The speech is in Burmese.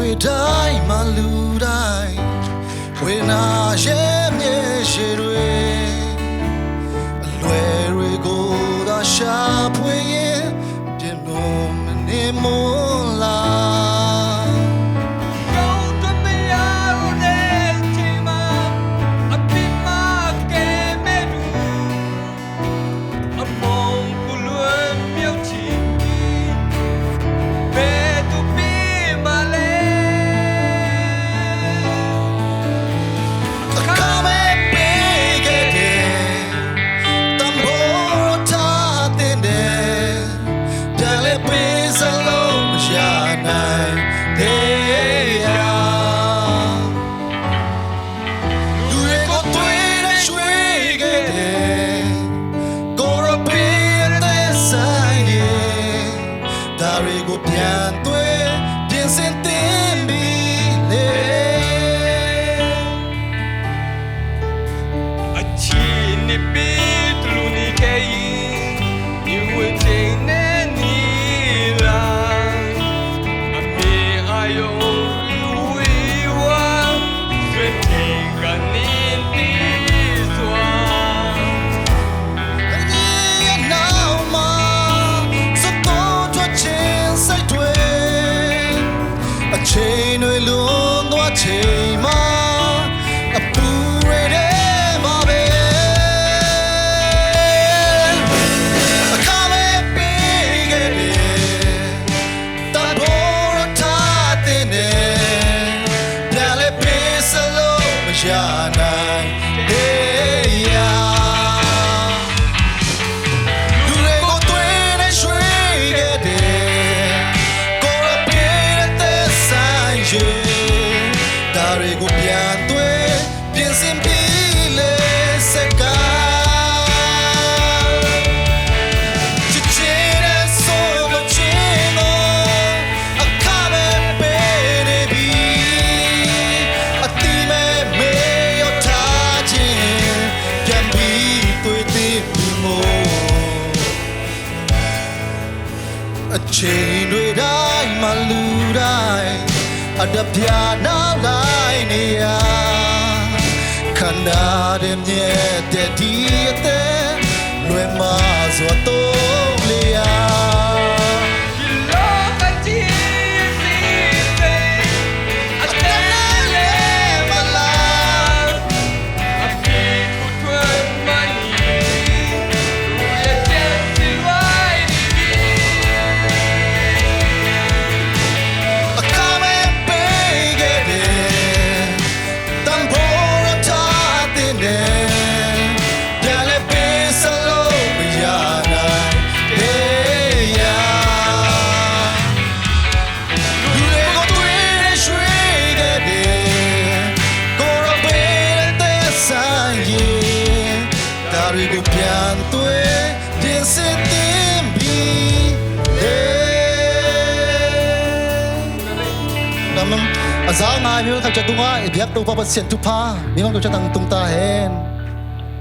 တွေတိုင်းမလူတိုင်းဝေနာရဲ့မြေရှိတွေအလွယ်တွေကိုသာရှာဖွေရင်ပြင်လို့မနေမို့လားကိုပြန်သွေးပြင်ဆင်တင်ပြီးလေအချီနေပြီလူနေခဲ့ရင်ဒီဝေချင်နေနီလာအမေအယုံဝေဝါဆွေတင်ကနေတီစွာချိန်တွေလွန်သွားချိန်မှာအပူတွေထဲမှာပဲအခါမဲ့ပေးခဲ့တယ်တဘောရထားတဲ့နဲ့ပြန်လဲပေးစလို့မရနိုင်ဒါတွေကိုပြန်သွေးပြင်ဆင်ပြီးလေစကားချစ်ချင်တဲ့ဆိုလို့ချင်တော့အခါမဲ့ပေးနေပြီအတိမဲ့မေရထားခြင်းပြန်ပြီးသွေးသေးပြီမို့အချိန်တွေတိုင်းမလူတိုင်းအတပြာနောက်လိုက်နေရခန္ဓာရဲ့မြဲတဲ့ဒီအသက်လွယ်မစွာတော့လေရဒီလောကကြီးစီတဲ့အသက်လည်းမလားအဖေကိုထွန်းမနီသူရဲ့ကျန်စီဝိုင်းဒီတွေကိုပြန်သွေးပြင်ဆင်တင်ပြီးလေနမအဇာငါမျိုးခချတူငါအပြတ်တော့ပပစင်တူဖာမိမတို့ချက်တန်တုံတာဟဲ